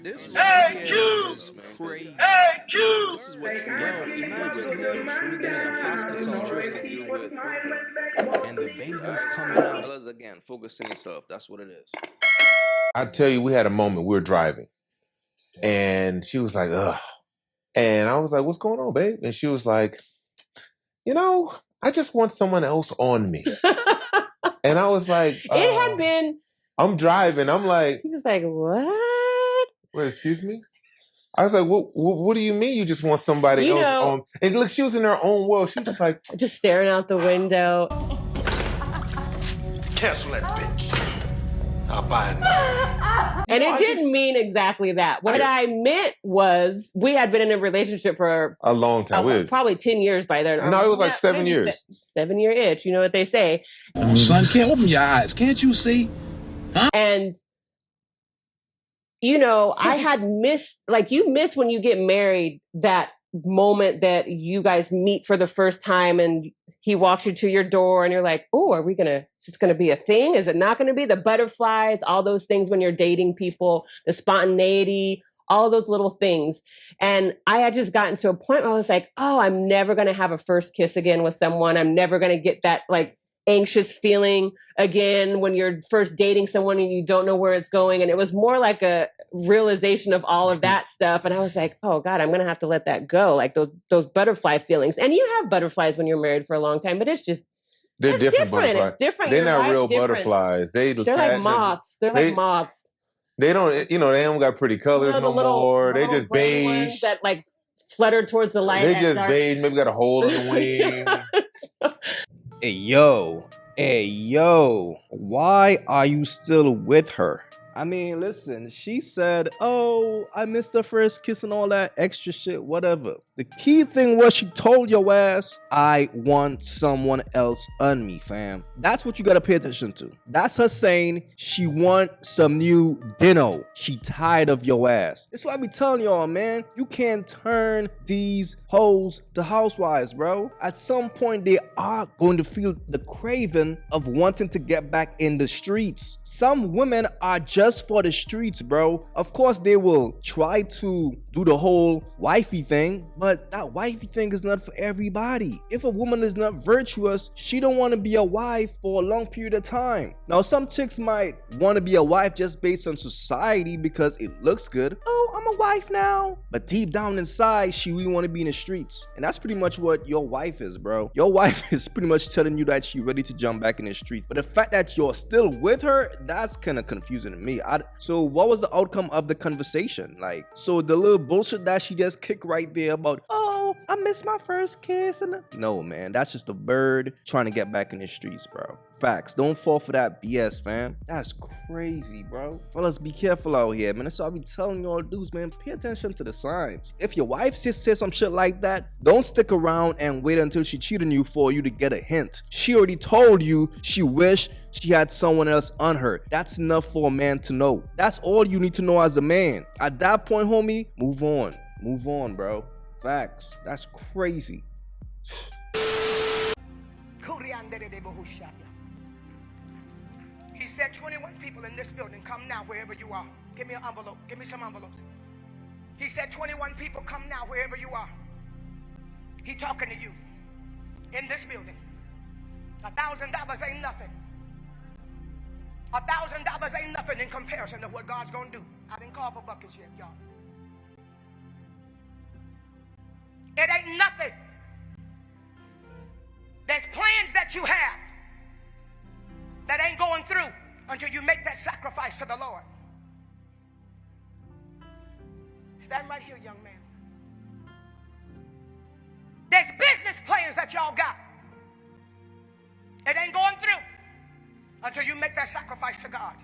This right here is crazy. AyeQ! This is what, yo, imagine him getting a hospital just to deal with her. And the baby's coming out. Fellas, again, focus on yourself. That's what it is. I tell you, we had a moment. We were driving, and she was like, "Ugh," and I was like, "What's going on, babe?" And she was like, I just want someone else on me. And I was like, it had been. I'm driving. I'm like, He was like, what? wait, excuse me? I was like, what do you mean you just want somebody else on? And look, she was in her own world. She was just like, just staring out the window. Cancel that bitch. I'll buy it now. And it didn't mean exactly that. What I meant was we had been in a relationship for a long time. Probably 10 years by then. No, it was like 7 years. 7-year itch. You know what they say. Son, can't open your eyes. Can't you see? Huh? And, I had missed, like you miss when you get married, that moment that you guys meet for the first time and he walks you to your door and you're like, oh, is this going to be a thing? Is it not going to be? The butterflies, all those things when you're dating people, the spontaneity, all those little things. And I had just gotten to a point where I was like, oh, I'm never going to have a first kiss again with someone. I'm never going to get that anxious feeling again when you're first dating someone and you don't know where it's going. And it was more like a realization of all of that stuff. And I was like, oh God, I'm going to have to let that go. Like those butterfly feelings. And you have butterflies when you're married for a long time, but it's just, they're different butterflies. It's different. They're not real butterflies. They're like moths. They're like moths. They don't, they don't got pretty colors no more. They just beige. That flutter towards the light. They just beige. Maybe got a hole in the wing. Hey yo, why are you still with her? I mean, listen, she said, oh, I missed the first kiss and all that extra shit, whatever. The key thing was she told your ass, I want someone else on me, fam. That's what you gotta pay attention to. That's her saying she want some new dinner. She tired of your ass. That's why I be telling y'all, man, you can't turn these hoes to housewives, bro. At some point, they are going to feel the craving of wanting to get back in the streets. Some women are just for the streets, bro. Of course, they will try to do the whole wifey thing, but that wifey thing is not for everybody. If a woman is not virtuous, she don't want to be a wife for a long period of time. Now, some chicks might want to be a wife just based on society because it looks good. Oh, I'm a wife now. But deep down inside, she really want to be in the streets. And that's pretty much what your wife is, bro. Your wife is pretty much telling you that she's ready to jump back in the streets. But the fact that you're still with her, that's kind of confusing to me. So what was the outcome of the conversation? So the little bullshit that she just kicked right there about, oh, I missed my first kiss. No, man, that's just a bird trying to get back in the streets, bro. Facts. Don't fall for that BS, fam. That's crazy, bro. Fellas, be careful out here, man. That's all I be telling y'all dudes, man. Pay attention to the signs. If your wife says some shit like that, don't stick around and wait until she cheated on you for you to get a hint. She already told you she wished she had someone else on her. That's enough for a man to know. That's all you need to know as a man. At that point, homie, move on. Move on, bro. Facts. That's crazy. He said 21 people in this building, come now wherever you are. Give me an envelope. Give me some envelopes. He said 21 people, come now wherever you are. He talking to you in this building. $1,000 ain't nothing. $1,000 ain't nothing in comparison to what God's gonna do. I didn't call for buckets yet, y'all. It ain't nothing. There's plans that you have that ain't going through until you make that sacrifice to the Lord. Stand right here, young man. There's business plans that y'all got. It ain't going through until you make that sacrifice to God.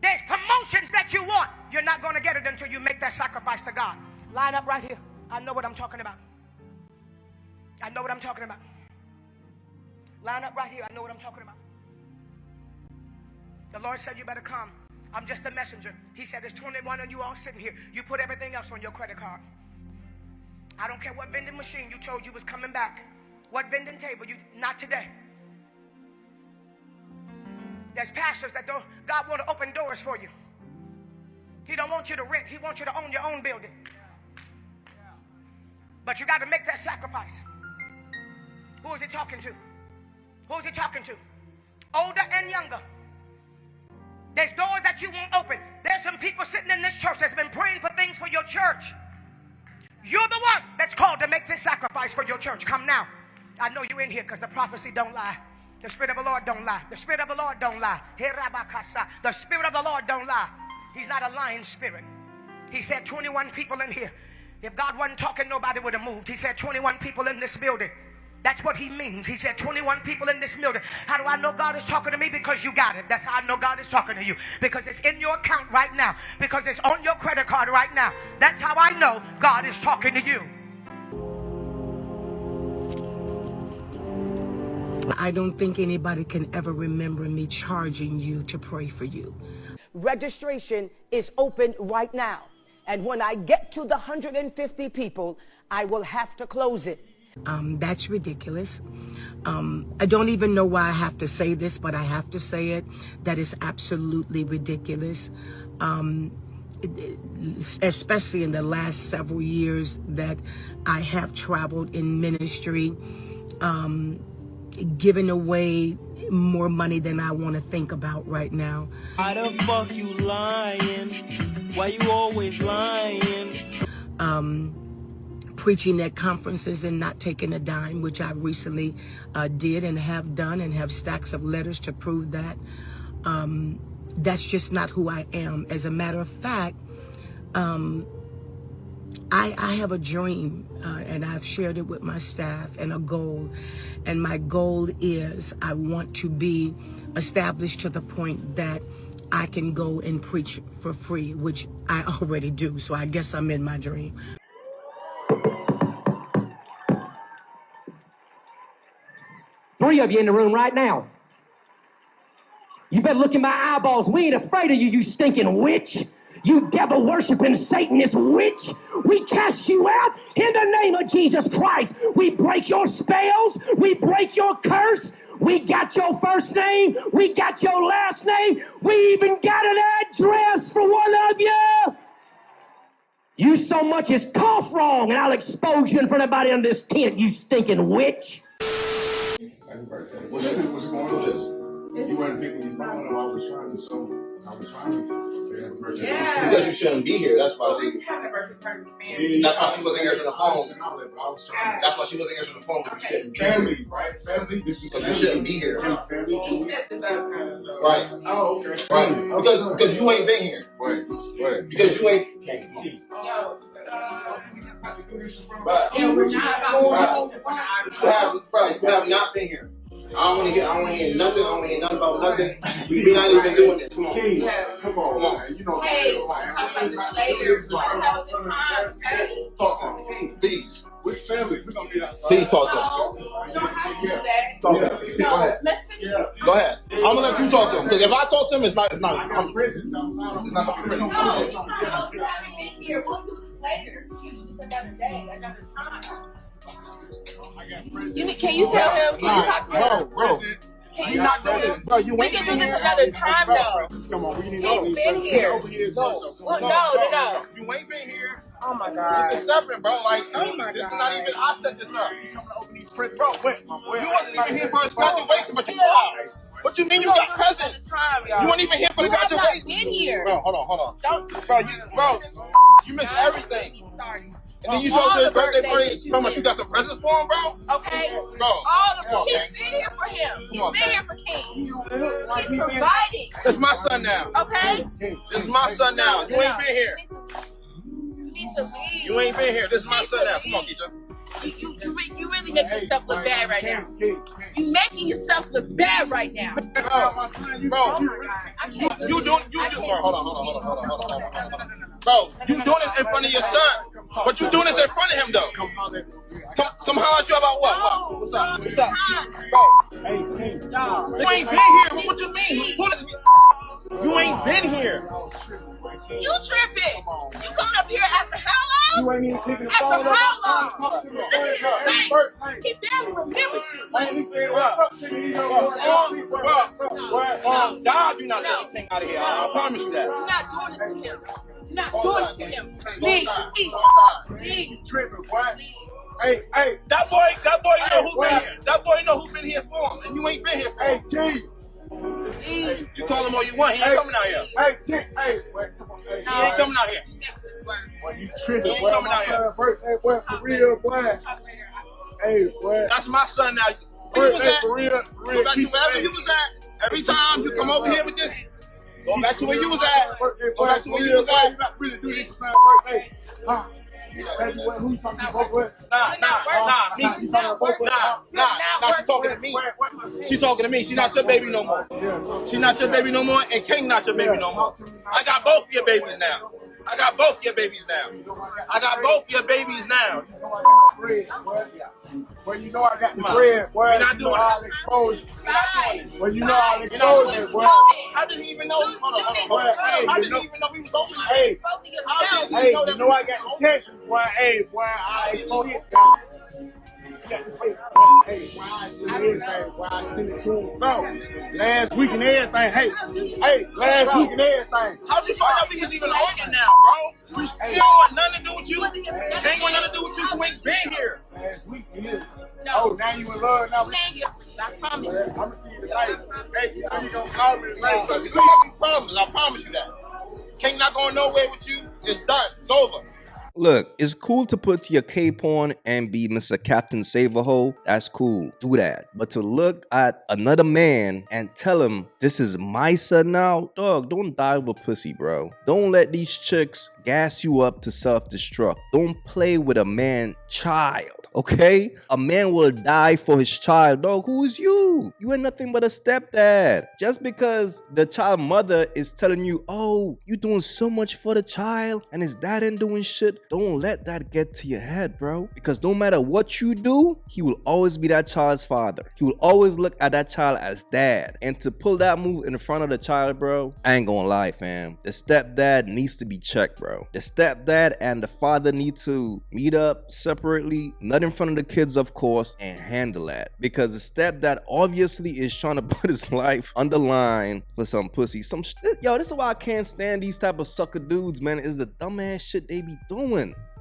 There's promotions that you want. You're not going to get it until you make that sacrifice to God. Line up right here. I know what I'm talking about. I know what I'm talking about. Line up right here. I know what I'm talking about. The Lord said you better come. I'm just a messenger. He said there's 21 of you all sitting here. You put everything else on your credit card. I don't care what vending machine you told you was coming back. What vending table you, not today. There's pastors that God want to open doors for you. He don't want you to rent. He wants you to own your own building. But you got to make that sacrifice. Who is he talking to? Who is he talking to? Older and younger. There's doors that you won't open. There's some people sitting in this church that's been praying for things for your church. You're the one that's called to make this sacrifice for your church. Come now. I know you're in here because the prophecy don't lie. The Spirit of the Lord don't lie. The Spirit of the Lord don't lie. The Spirit of the Lord don't lie. He's not a lying spirit. He said 21 people in here. If God wasn't talking, nobody would have moved. He said 21 people in this building. That's what he means. He said 21 people in this building. How do I know God is talking to me? Because you got it. That's how I know God is talking to you. Because it's in your account right now. Because it's on your credit card right now. That's how I know God is talking to you. I don't think anybody can ever remember me charging you to pray for you. Registration is open right now. And when I get to the 150 people, I will have to close it. That's ridiculous. I don't even know why I have to say this, but I have to say it. That is absolutely ridiculous. Especially in the last several years that I have traveled in ministry, giving away more money than I want to think about right now. Why the fuck you lying? Why you always lying? Preaching at conferences and not taking a dime, which I recently did and have done and have stacks of letters to prove that. That's just not who I am. As a matter of fact, I have a dream and I've shared it with my staff, and a goal. And my goal is I want to be established to the point that I can go and preach for free, which I already do. So I guess I'm in my dream. Three of you in the room right now. You better look in my eyeballs. We ain't afraid of you, you stinking witch. You devil-worshiping Satanist witch. We cast you out in the name of Jesus Christ. We break your spells. We break your curse. We got your first name. We got your last name. We even got an address for one of you. You so much as cough wrong, and I'll expose you in front of everybody in this tent, you stinking witch. What's going on with this? You weren't picking your phone, and I was trying to say happy birthday. Yeah. Because you shouldn't be here. That's why That's why she wasn't answering the phone. That's why she wasn't answering the phone. Because you shouldn't be family, right? Family. This is you shouldn't be here. Family. Right. Oh, okay. Right. Because you ain't been here. Wait. Because you ain't. We're not You have not been here. I don't want to hear nothing. I don't want to hear nothing about nothing. We're not even doing this. Come on. Come on, man. You know, Hey, talk to me, please. we're family. We're gonna be outside. Please talk to him. You don't have to do that. Talk to him. Go ahead. Let's finish this. Go ahead. I'm gonna let you talk to him. Because if I talk to him, it's not. I got presents outside. It's not gonna be pretty. No, you haven't been here. We'll do this later. You do this another day, another time. Can you tell him? Can you talk to him? Bro. Can you not do this? Bro, we can do this another time, though. Come on, we need to He's been here. No. You ain't been here. Oh my God. It's nothing, bro. Like, Oh my this is God. not even. I set this up. You coming to open these presents? Bro, wait. You wasn't even here for his graduation, but you lied. What you mean you got presents? You weren't even here for the You have not graduation. been here. Bro, hold on. Don't. Bro, you missed everything. And then you All showed to his the birthday birthdays party. that you Talking about missed. you got some presents for him, bro? Okay? Bro. All the Come on, He's man. been here for him. He's Come on, been man. here for King. He's providing. It's my son now. Okay? This is my son now. You ain't been here. You need to leave. You ain't been here. This is my son now. Come on, Keisha. You really make yourself look bad right now. You making yourself look bad right now. Bro, Oh my God. I can't. you doing, hold on. Bro, you doing it in front of your son. But you doing this in front of him, though. Come holler at you about what? What's up? Bro, you ain't been here. What you mean? You ain't been here. You tripping. You coming up here after how long? You ain't even picking the After phone up. how I'm trying to talk long? to Look my at friend. his Hey, face. Bert, hey. He barely remembers you. Hey, he said, what's up to me? He don't know what's up to me. What's up? What? God, you're not taking this thing out of here. I promise you that. You're not doing this to him. You're not doing this to him. Please, please, please. You tripping, what? Hey, hey. That boy know who been here. That boy know who been here for him, and you ain't been here for him. Hey, G. Please. You call him all you want, he ain't coming out here. Hey, G. Hey, wait, come on. Hey, He ain't coming out here. Boy, you tripping, He ain't boy. coming My out here. son's birthday, boy, for real, boy. Hey, boy. That's my son now. Where you was Birthday at? for real, Go back to wherever you was at. Every time you come over here with this, go back to where you was at. Go back to where you was You at. not really do this for son's birthday. Huh? Baby, who you talking to, boy? Nah, she's talking to me. She's talking to me. She's not your baby no more. She's not your baby no more, and King not your baby no more. I got both of your babies now. I got both of your babies now. I got both of your babies now. Well, you know I got the bread, boy. We're not doing I'll it. expose you. We're not doing it. Well, you know I'll expose you, boy. How did he even know? Hold on. How did he even know we was over here? Hey, How did he hey, know that you know I got the tension, boy. Hey, boy, I'll expose you. Hey, boy, I send everything, boy. I send it to him. No, last week and everything. Hey, last week and everything. How'd you find out we was even arguing now, bro? You still want nothing to do with you? They ain't want nothing to do with you. You ain't been here. Last week, yeah. Oh, now you in love now? I promise you. I'm gonna see you tonight. Hey, how you gonna call me tonight? It's gonna be problems. I promise you that. King not going nowhere with you. It's done. It's over. Look, it's cool to put your cape on and be Mr. Captain Save-A-Hole. That's cool. Do that. But to look at another man and tell him, this is my son now, dog, don't die with pussy, bro. Don't let these chicks gas you up to self-destruct. Don't play with a man child. Okay? A man will die for his child. Dog, who is you? You ain't nothing but a stepdad. Just because the child mother is telling you, oh, you doing so much for the child and his dad ain't doing shit, don't let that get to your head, bro. Because no matter what you do, he will always be that child's father. He will always look at that child as dad. And to pull that move in front of the child, bro, I ain't gonna lie, fam. The stepdad needs to be checked, bro. The stepdad and the father need to meet up separately, not in front of the kids, of course, and handle that. Because the stepdad obviously is trying to put his life on the line for some pussy. Yo, this is why I can't stand these type of sucker dudes, man. Is the dumbass shit they be doing.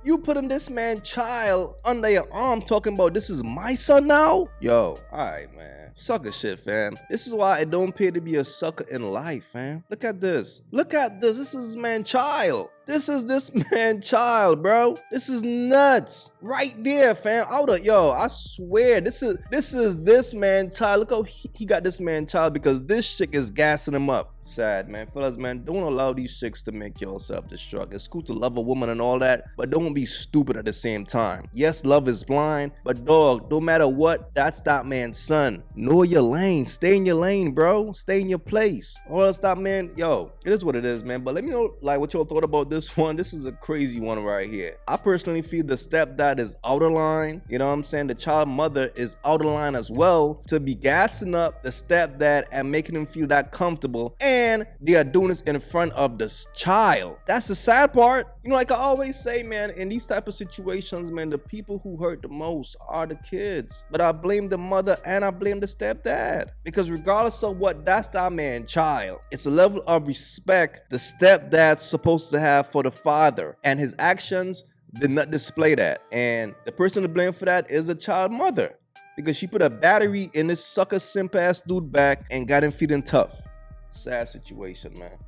You putting this man child under your arm talking about this is my son now? Yo, alright, man. Sucker shit, fam. This is why it don't pay to be a sucker in life, fam. Look at this. Look at this. This is man child. This is this man child, bro. This is nuts. Right there, fam. I swear, this is this man child. Look how he got this man child because this chick is gassing him up. Sad, man. Fellas, man, don't allow these chicks to make your self-destruct. It's cool to love a woman and all that, but don't be stupid at the same time. Yes, love is blind, but dog, no matter what, that's that man's son. Know your lane. Stay in your lane, bro. Stay in your place. Or else that man, yo, it is what it is, man. But let me know, like, what y'all thought about this one. This is a crazy one right here. I personally feel the stepdad is out of line. You know what I'm saying? The child mother is out of line as well to be gassing up the stepdad and making him feel that comfortable. And they are doing this in front of this child. That's the sad part. You know, like I always say, man, in these type of situations, man, the people who hurt the most are the kids. But I blame the mother and I blame the stepdad. Because regardless of what, that's that man's child. It's a level of respect the stepdad's supposed to have for the father. And his actions did not display that. And the person to blame for that is the child mother. Because she put a battery in this sucker simp ass dude back and got him feeling tough. Sad situation, man.